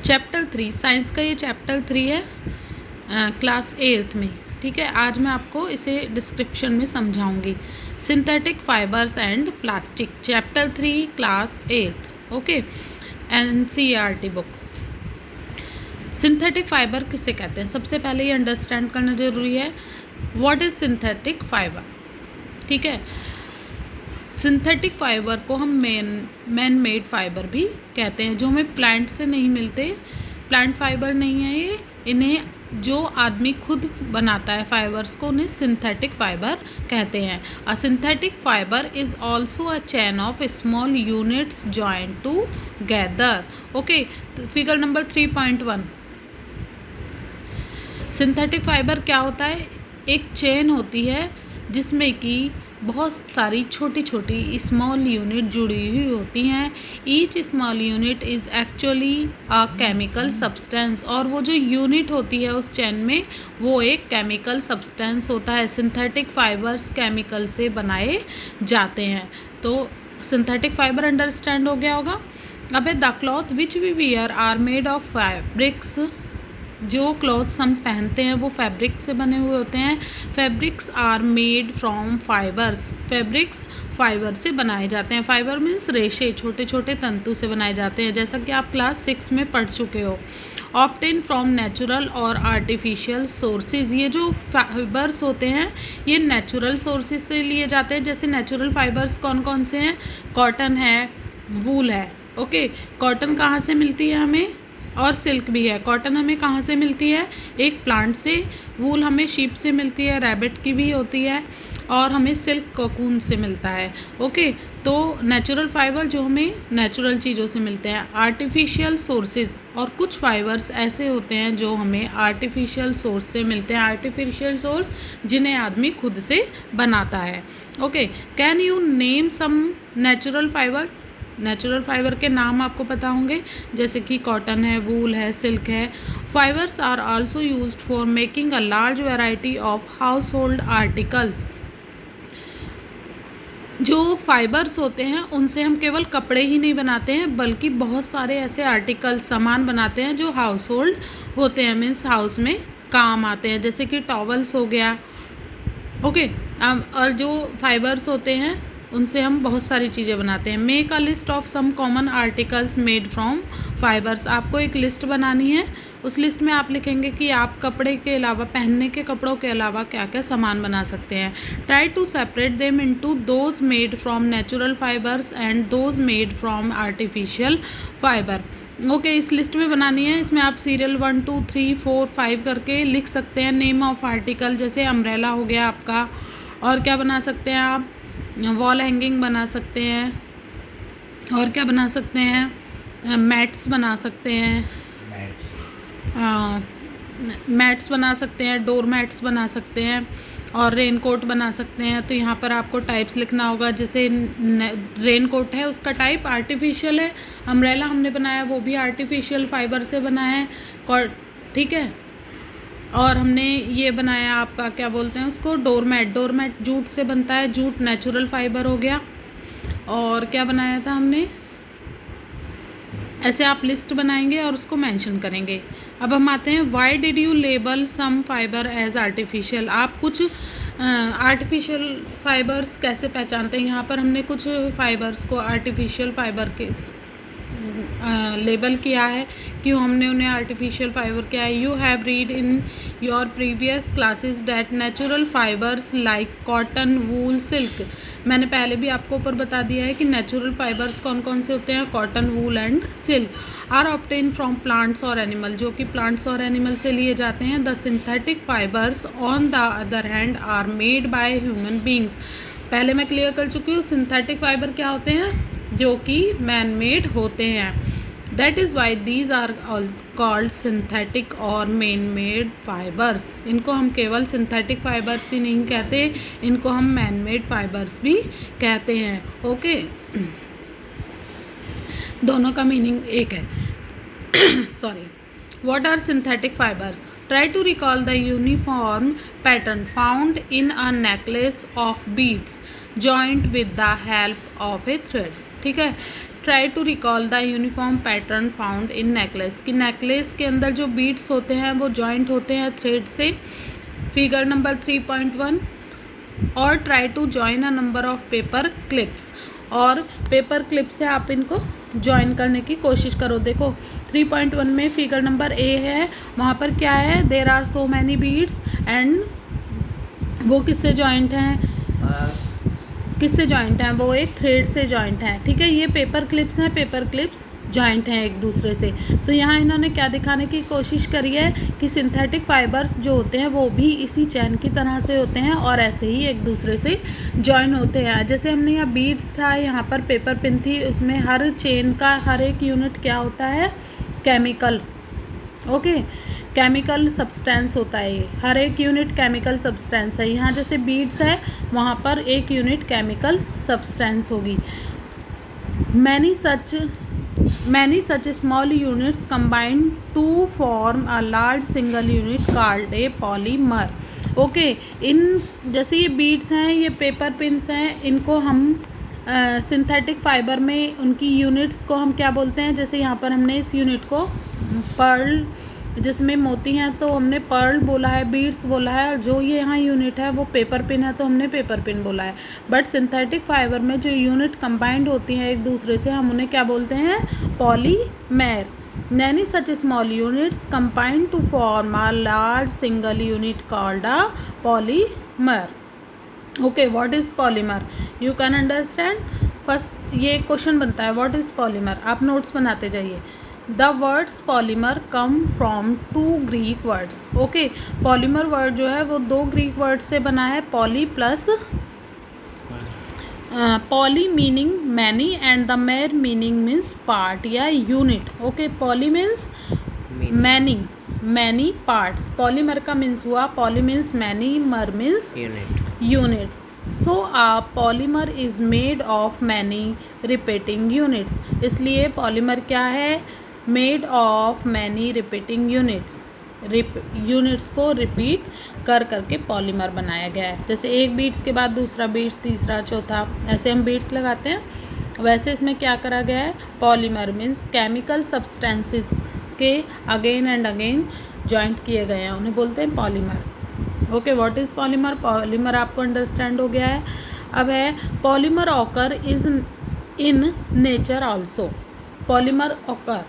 Chapter 3 science का ये chapter 3 है, क्लास 8th में। ठीक है, आज मैं आपको इसे डिस्क्रिप्शन में समझाऊंगी। Synthetic fibres and plastic, chapter 3 class 8th। Okay, NCERT book. Synthetic fibre किसे कहते हैं, सबसे पहले ये अंडरस्टैंड करना ज़रूरी है। What is synthetic fibre? ठीक है, सिंथेटिक फाइबर को हम मैन मेड फाइबर भी कहते हैं, जो हमें प्लांट से नहीं मिलते। प्लांट फाइबर नहीं है ये, इन्हें जो आदमी खुद बनाता है फाइबर्स को, उन्हें सिंथेटिक फाइबर कहते हैं। अ synthetic fibre is also a chain of small units joint together. Okay, figure number 3.1। Synthetic fibre क्या होता है? एक चेन होती है जिसमें कि बहुत सारी छोटी छोटी स्मॉल यूनिट जुड़ी हुई होती हैं। Each small unit is actually a chemical substance, और वो जो यूनिट होती है उस चेन में, वो एक केमिकल सब्सटेंस होता है। सिंथेटिक फाइबर्स केमिकल से बनाए जाते हैं। तो सिंथेटिक फाइबर अंडरस्टैंड हो गया होगा। अब the cloth which we wear are made of fabrics, जो क्लॉथ्स हम पहनते हैं वो फैब्रिक से बने हुए होते हैं। Fabrics are made from fibres, fabrics fibre से बनाए जाते हैं। फाइबर मीन्स रेशे, छोटे छोटे तंतु से बनाए जाते हैं, जैसा कि आप क्लास 6 में पढ़ चुके हो। ऑब्टेन फ्रॉम नेचुरल और आर्टिफिशियल सोर्सेज, ये जो फाइबर्स होते हैं ये नेचुरल सोर्सेज से लिए जाते हैं। जैसे नेचुरल फाइबर्स कौन कौन से हैं? कॉटन है, वूल है। ओके, कॉटन कहाँ से मिलती है हमें? और सिल्क भी है। कॉटन हमें कहाँ से मिलती है? एक प्लांट से। वूल हमें शीप से मिलती है, रैबिट की भी होती है, और हमें सिल्क कोकून से मिलता है। ओके, तो नेचुरल फाइबर जो हमें नेचुरल चीज़ों से मिलते हैं। आर्टिफिशियल सोर्सेज, और कुछ फाइबर्स ऐसे होते हैं जो हमें आर्टिफिशियल सोर्स से मिलते हैं। आर्टिफिशियल सोर्स जिन्हें आदमी खुद से बनाता है। Okay, can you name some natural fibre? Natural fibre के नाम आपको पता होंगे, जैसे कि कॉटन है, वूल है, सिल्क है। Fibres are also used for making a large variety of household articles. जो फाइबर्स होते हैं उनसे हम केवल कपड़े ही नहीं बनाते हैं, बल्कि बहुत सारे ऐसे आर्टिकल, सामान बनाते हैं जो हाउस होल्ड होते हैं, मीन्स हाउस में काम आते हैं, जैसे कि टॉवल्स हो गया। ओके, और जो फाइबर्स होते हैं उनसे हम बहुत सारी चीज़ें बनाते हैं। Make a list of some common articles made from fibres, आपको एक लिस्ट बनानी है। उस लिस्ट में आप लिखेंगे कि आप कपड़े के अलावा, पहनने के कपड़ों के अलावा क्या क्या सामान बना सकते हैं। Try to separate them into those made from natural fibres and those made from artificial fibre. Okay, इस लिस्ट में बनानी है। इसमें आप सीरियल 1 2 3 4 5 करके लिख सकते हैं। नेम ऑफ आर्टिकल, जैसे अम्ब्रेला हो गया आपका, और क्या बना सकते हैं आप? वॉल हैंगिंग बना सकते हैं, और क्या बना सकते हैं? मैट्स बना सकते हैं, मैट्स बना सकते हैं, डोर मैट्स बना सकते हैं, और रेन कोट बना सकते हैं। तो यहाँ पर आपको टाइप्स लिखना होगा। जैसे रेन कोट है, उसका टाइप आर्टिफिशियल है। अम्ब्रेला हमने बनाया, वो भी आर्टिफिशियल फाइबर से बना है। ठीक है, और हमने ये बनाया आपका, क्या बोलते हैं उसको, डोरमैट। डोरमैट जूट से बनता है, जूट नेचुरल फाइबर हो गया। और क्या बनाया था हमने? ऐसे आप लिस्ट बनाएंगे और उसको मेंशन करेंगे। अब हम आते हैं, why did you label some fibre as artificial? आप कुछ आर्टिफिशियल फाइबर्स कैसे पहचानते हैं? यहाँ पर हमने कुछ फाइबर्स को आर्टिफिशियल फाइबर के लेबल किया है। क्यों हमने उन्हें आर्टिफिशियल फाइबर किया है? You have read in your previous classes that natural fibres like cotton, wool, silk, मैंने पहले भी आपको ऊपर बता दिया है कि नेचुरल फाइबर्स कौन कौन से होते हैं, cotton, wool and silk, are obtain from plants और एनिमल, जो कि प्लांट्स और एनिमल से लिए जाते हैं। The synthetic fibres on the other hand are made by human beings, पहले मैं क्लियर कर चुकी हूँ। सिंथेटिक फाइबर क्या होते हैं? जो कि मैन मेड होते हैं। That is why these are called synthetic और मैन मेड फाइबर्स। इनको हम केवल सिंथेटिक फाइबर्स ही नहीं कहते, इनको हम मैन मेड फाइबर्स भी कहते हैं। ओके, दोनों का मीनिंग एक है। Sorry. What are synthetic fibres? Try to recall the uniform pattern found in a necklace of beads joint with the help of a thread. ठीक है, try to recall the uniform pattern found in necklace, कि necklace के अंदर जो beads होते हैं वो joint होते हैं थ्रेड से, फिगर नंबर 3.1। और try to join a number of paper clips, और पेपर क्लिप से आप इनको ज्वाइन करने की कोशिश करो। देखो 3.1 में फिगर नंबर ए है, वहाँ पर क्या है, there are so many beads and वो किससे जॉइंट हैं, किससे जॉइंट हैं, वो एक थ्रेड से जॉइंट हैं। ठीक है, ये पेपर क्लिप्स हैं, पेपर क्लिप्स जॉइंट हैं एक दूसरे से। तो यहाँ इन्होंने क्या दिखाने की कोशिश करी है कि सिंथेटिक फाइबर्स जो होते हैं वो भी इसी चैन की तरह से होते हैं और ऐसे ही एक दूसरे से जॉइन होते हैं। जैसे हमने यहाँ बीड्स था, यहाँ पर पेपर पिन थी, उसमें हर चेन का हर एक यूनिट क्या होता है, केमिकल। ओके, केमिकल सब्सटेंस होता है, ये हर एक यूनिट केमिकल सब्सटेंस है। यहाँ जैसे बीड्स है, वहाँ पर एक यूनिट केमिकल सब्सटेंस होगी। Many such small units combine to form a large single unit called a polymer. Okay, इन जैसे ये बीड्स हैं, ये पेपर पिन्स हैं, इनको हम सिंथेटिक फाइबर में उनकी यूनिट्स को हम क्या बोलते हैं, जैसे यहाँ पर हमने इस यूनिट को पर्ल, जिसमें मोती हैं तो हमने पर्ल बोला है, बीड्स बोला है, और जो ये यहाँ यूनिट है वो पेपर पिन है तो हमने पेपर पिन बोला है। बट सिंथेटिक फाइबर में जो यूनिट कंबाइंड होती हैं एक दूसरे से, हम उन्हें क्या बोलते हैं, polymer. Many such small units combine to form a large single unit called a polymer. Okay, what is polymer? You can understand. First ये क्वेश्चन बनता है, what is polymer? आप नोट्स बनाते जाइए। The words polymer come from two Greek words. Okay, polymer word जो है वो दो ग्रीक वर्ड से बना है, poly plus poly meaning many and the mer meaning means part या unit. Okay, poly means many parts. polymer का means हुआ, poly means many, mer means units. So a polymer is made of many repeating units. इसलिए polymer क्या है, made of many repeating units, units को repeat कर करके polymer बनाया गया है। जैसे एक बीट्स के बाद दूसरा बीट्स, तीसरा, चौथा, ऐसे हम बीट्स लगाते हैं, वैसे इसमें क्या करा गया है, पॉलीमर मीन्स केमिकल सब्सटेंसेस के अगेन एंड अगेन जॉइंट किए गए हैं, उन्हें बोलते हैं polymer. Okay, what is polymer? Polymer आपको अंडरस्टैंड हो गया है। अब है polymer occur is in nature also. Polymer occur,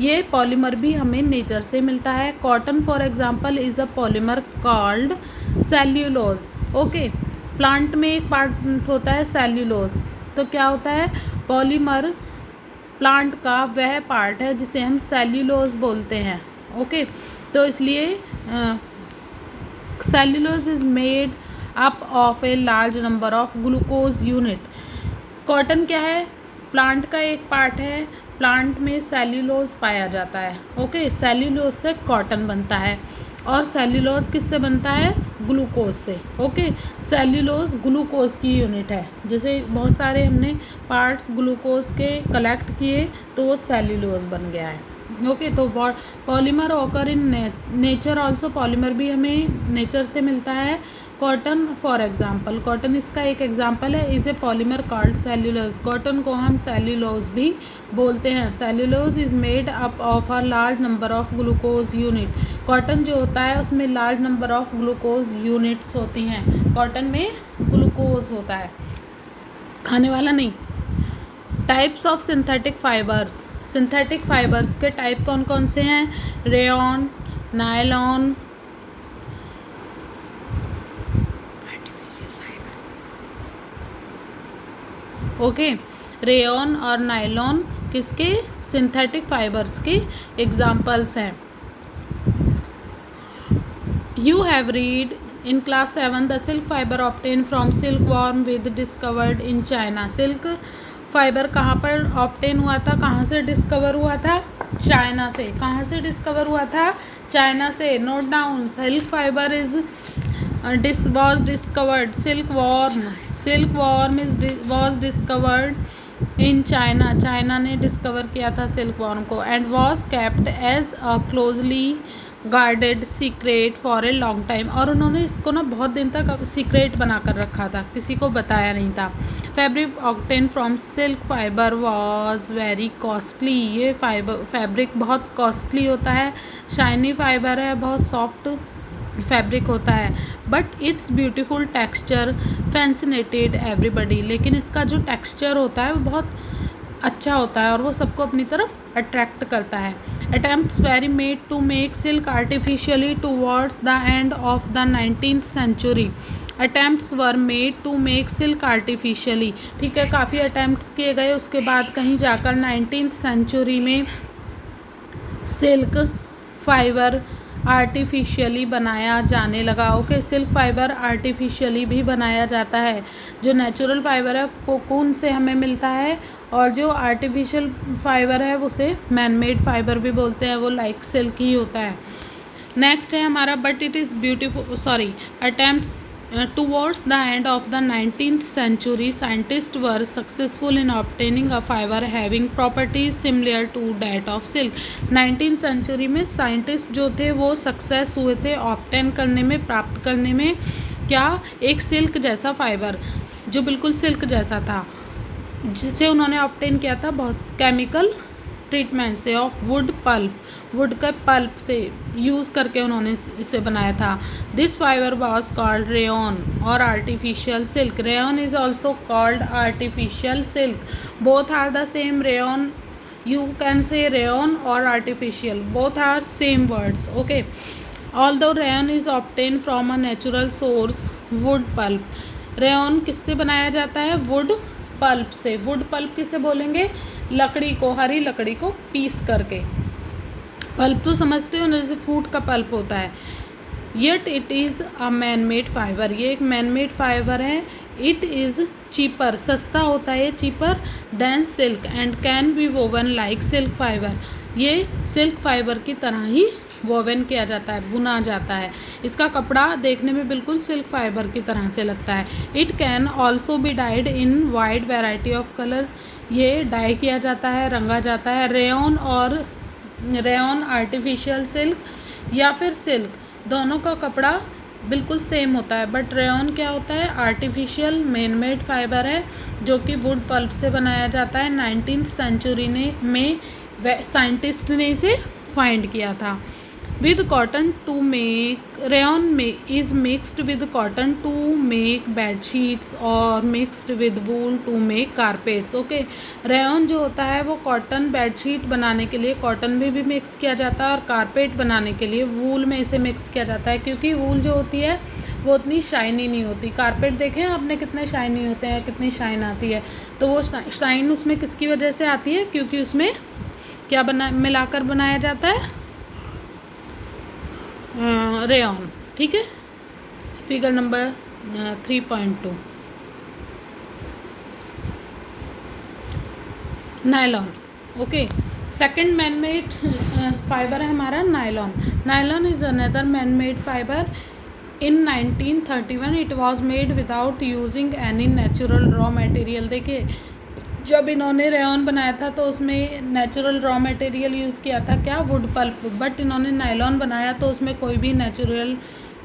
ये पॉलीमर भी हमें नेचर से मिलता है। Cotton for example is a polymer called cellulose. Okay, plant में एक पार्ट होता है सेल्यूलोज, तो क्या होता है, पॉलीमर प्लांट का वह पार्ट है जिसे हम सेल्यूलोज बोलते हैं। ओके, तो इसलिए cellulose is made up of a large number of glucose unit. Cotton क्या है, प्लांट का एक पार्ट है, प्लांट में सेल्यूलोज पाया जाता है। ओके, सेल्यूलोज से कॉटन बनता है, और सेल्यूलोज किससे बनता है, ग्लूकोज से। ओके, सेल्यूलोज ग्लूकोज की यूनिट है, जैसे बहुत सारे हमने पार्ट्स ग्लूकोज के कलेक्ट किए तो वो सेल्यूलोज बन गया है। ओके, तो polymer occur in nature also, polymer भी हमें नेचर से मिलता है। कॉटन फॉर एग्जाम्पल, कॉटन इसका एक एग्जाम्पल है, is a polymer called cellulose. Cotton को हम सेल्यूलोज भी बोलते हैं। Cellulose is made up of a large number of glucose unit. Cotton जो होता है उसमें large number of glucose units होती हैं, कॉटन में ग्लूकोज होता है, खाने वाला नहीं। Types of synthetic fibres, synthetic fibres के टाइप कौन कौन से हैं, रेयॉन, नायलॉन, ओके, रेयॉन और नायलॉन किसके, सिंथेटिक फाइबर्स के एग्जाम्पल्स हैं। You have read in class 7 the silk fibre obtain from silk worm with discovered in China. Silk fibre कहाँ पर ऑब्टेन हुआ था, कहाँ से डिस्कवर हुआ था, चाइना से। कहाँ से डिस्कवर हुआ था, चाइना से। Note down, silk fibre is was discovered, silkworm is was discovered in China ने डिस्कवर किया था सिल्क वॉर्म को, and was kept as a closely guarded secret for a long time, और उन्होंने इसको ना बहुत दिन तक सीक्रेट बना कर रखा था, किसी को बताया नहीं था। Fabric obtain from silk fibre was very costly, ये फैब्रिक बहुत कॉस्टली होता है, शाइनी फाइबर है, बहुत सॉफ्ट फैब्रिक होता है, but it's beautiful texture fascinated everybody, लेकिन इसका जो टेक्सचर होता है वो बहुत अच्छा होता है और वो सबको अपनी तरफ अट्रैक्ट करता है। Attempts were made to make silk artificially towards the end of the 19th century, attempts were made to make silk artificially, ठीक है, काफ़ी अटैम्प्ट्स किए गए, उसके बाद कहीं जाकर 19th सेंचुरी में सिल्क फाइबर आर्टिफिशियली बनाया जाने लगा। ओके, सिल्क फाइबर आर्टिफिशियली भी बनाया जाता है। जो नेचुरल फाइबर है कोकून से हमें मिलता है, और जो आर्टिफिशियल फाइबर है उसे मैनमेड फाइबर भी बोलते हैं, वो लाइक सिल्क ही होता है। नेक्स्ट है हमारा but it is beautiful attempts towards the end of the 19th century, scientists were successful in obtaining a fiber having properties similar to that of silk। 19th century में scientist जो थे वो success हुए थे obtain करने में, प्राप्त करने में, क्या, एक सिल्क जैसा फाइबर जो बिल्कुल सिल्क जैसा था, जिसे उन्होंने ऑब्टेन किया था बहुत केमिकल ट्रीटमेंट से, ऑफ वुड पल्प, वुड के पल्प से यूज़ करके उन्होंने इसे बनाया था। This fibre was called rayon और artificial silk. Rayon is also called artificial silk, both are the same. Rayon, you can say rayon और artificial, both are same words. Okay, although rayon is obtain from a natural source wood pulp. Rayon किससे बनाया जाता है? Wood pulp से। Wood pulp किसे बोलेंगे? लकड़ी को, हरी लकड़ी को पीस करके। पल्प तो समझते हो ना, जैसे फ्रूट का पल्प होता है। Yet it is a man made fibre, ये एक मैन मेड फाइबर है। इट इज़ चीपर, सस्ता होता है, cheaper than silk, and can be woven like silk fibre, ये सिल्क फाइबर की तरह ही वोवन किया जाता है, बुना जाता है। इसका कपड़ा देखने में बिल्कुल सिल्क फाइबर की तरह से लगता है। It can also be died in wide variety of colours, ये डाई किया जाता है, रंगा जाता है। रेयन आर्टिफिशियल सिल्क या फिर सिल्क, दोनों का कपड़ा बिल्कुल सेम होता है, बट रेयन क्या होता है? आर्टिफिशियल मैन मेड फाइबर है जो कि वुड पल्प से बनाया जाता है। 19th सेंचुरी में साइंटिस्ट ने इसे फाइंड किया था। with cotton to make rayon is mixed with cotton to make bed sheets or mixed with wool to make carpets। Okay, rayon जो होता है वो कॉटन बेडशीट बनाने के लिए कॉटन में भी मिक्स किया जाता है, और कारपेट बनाने के लिए वूल में इसे मिक्स किया जाता है, क्योंकि वूल जो होती है वो उतनी शाइनी नहीं होती। कारपेट देखें आपने कितने शाइनी होते हैं, कितनी शाइन आती है, तो वो शाइन उसमें किसकी वजह से आती है? क्योंकि उसमें क्या मिलाकर बनाया जाता है? रेयन। ठीक है, figure number 3.2। Nylon. Okay, second man made fibre है हमारा nylon. Nylon is another man made fibre. In 1931 it was made without using any natural raw material. देखिए, जब इन्होंने रेयन बनाया था तो उसमें नेचुरल रॉ मटेरियल यूज़ किया था, क्या? Wood pulp. बट इन्होंने नायलॉन बनाया तो उसमें कोई भी नेचुरल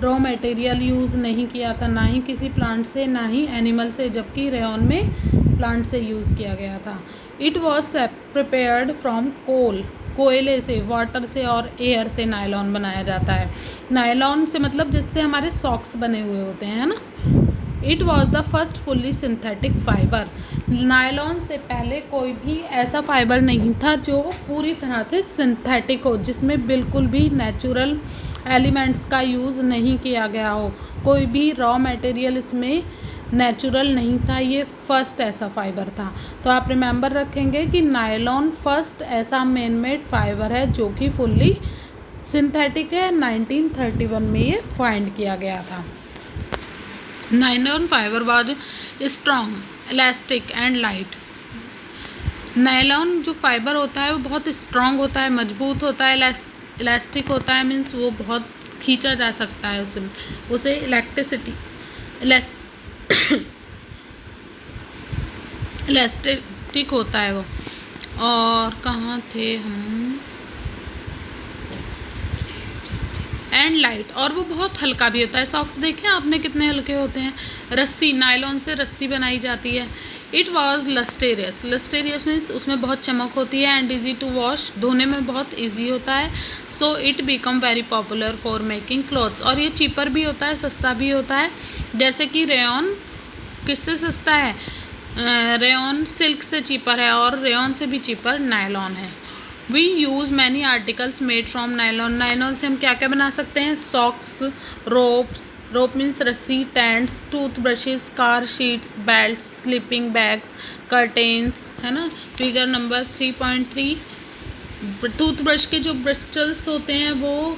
रॉ मटेरियल यूज़ नहीं किया था, ना ही किसी प्लांट से, ना ही एनिमल से, जबकि रेयन में प्लांट से यूज़ किया गया था। It was prepared from coal, कोयले से, वाटर से और एयर से नायलॉन बनाया जाता है। नायलॉन से मतलब जिससे हमारे सॉक्स बने हुए होते हैं, है ना। It was the first fully synthetic fibre. Nylon से पहले कोई भी ऐसा फाइबर नहीं था जो पूरी तरह से सिंथेटिक हो, जिसमें बिल्कुल भी नेचुरल एलिमेंट्स का यूज़ नहीं किया गया हो, कोई भी रॉ मटेरियल इसमें नेचुरल नहीं था। ये फर्स्ट ऐसा फाइबर था। तो आप रिमेंबर रखेंगे कि नायलॉन फर्स्ट ऐसा मैन मेड फाइबर है जो कि फुल्ली सिंथेटिक है। 1931 में ये फाइंड किया गया था। Nylon fibre was strong, elastic and light. Nylon जो फाइबर होता है वो बहुत स्ट्रॉन्ग होता है, मजबूत होता है, इलास्टिक होता है, मीन्स वो बहुत खींचा जा सकता है, उसे इलास्टिक ठीक होता है वो। और कहाँ थे हम, एंड लाइट, और वो बहुत हल्का भी होता है। सॉक्स देखे आपने कितने हल्के होते हैं। रस्सी, नायलॉन से रस्सी बनाई जाती है। इट वॉज लस्टेरियस, लस्टेरियस मीन्स उसमें बहुत चमक होती है, एंड ईजी टू वॉश, धोने में बहुत ईजी होता है। So it become very popular for making clothes, और ये चीपर भी होता है, सस्ता भी होता है। जैसे कि रेयॉन किससे सस्ता है, रेयॉन सिल्क से चीपर है, और रेयॉन से भी चीपर नायलॉन है। We use many articles made from nylon, nylon से हम क्या क्या बना सकते हैं, सॉक्स, रोप्स, रोप मीन्स रस्सी, tents, toothbrushes, car seats, belt, sleeping bags, curtains, है ना। फिगर नंबर 3.3, टूथ ब्रश के जो ब्रिस्टल्स होते हैं वो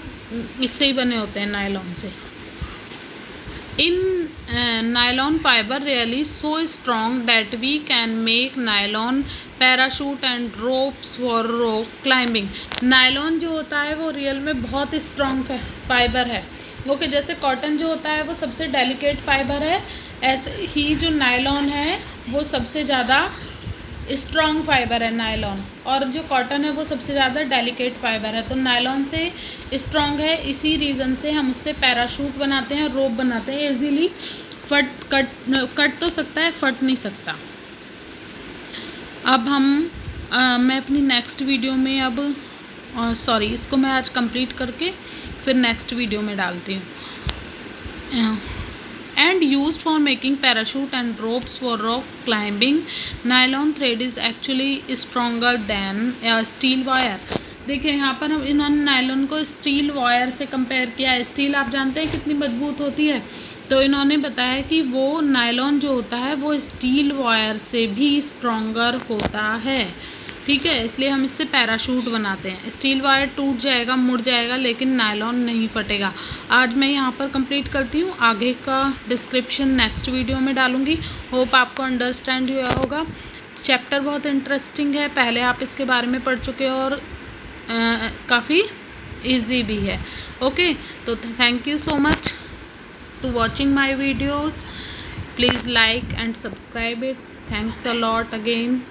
इससे ही बने होते हैं, नायलॉन से। In nylon fiber really so strong that we can make nylon parachute and ropes for rope climbing. Nylon जो होता है वो रियल में बहुत स्ट्रॉन्ग फाइबर है। ओके, जैसे कॉटन जो होता है वो सबसे डेलिकेट फाइबर है, ऐसे ही जो नायलॉन है वो सबसे ज़्यादा स्ट्रॉन्ग फाइबर है नायलॉन, और जो कॉटन है वो सबसे ज़्यादा डेलिकेट फाइबर है। तो नायलॉन से स्ट्रॉन्ग है, इसी रीज़न से हम उससे पैराशूट बनाते हैं, रोप बनाते हैं। इजीली कट तो सकता है, फट नहीं सकता। अब मैं अपनी नेक्स्ट वीडियो में इसको मैं आज कंप्लीट करके फिर नेक्स्ट वीडियो में डालती हूँ। And used for making parachute and ropes for rock climbing. Nylon thread is actually stronger than a steel wire. देखिए यहाँ पर हम इन्होंने नायलॉन को स्टील वायर से कंपेयर किया है। स्टील आप जानते हैं कितनी मजबूत होती है, तो इन्होंने बताया कि वो नायलॉन जो होता है वो स्टील वायर से भी स्ट्रॉन्गर होता है। ठीक है, इसलिए हम इससे पैराशूट बनाते हैं। स्टील वायर टूट जाएगा, मुड़ जाएगा, लेकिन नायलॉन नहीं फटेगा। आज मैं यहाँ पर कंप्लीट करती हूँ, आगे का डिस्क्रिप्शन नेक्स्ट वीडियो में डालूँगी। होप आपको अंडरस्टैंड हुआ होगा। चैप्टर बहुत इंटरेस्टिंग है, पहले आप इसके बारे में पढ़ चुके हो, और काफ़ी ईजी भी है। ओके, तो thank you so much to watching my videos. Please like and subscribe it. Thanks a lot again.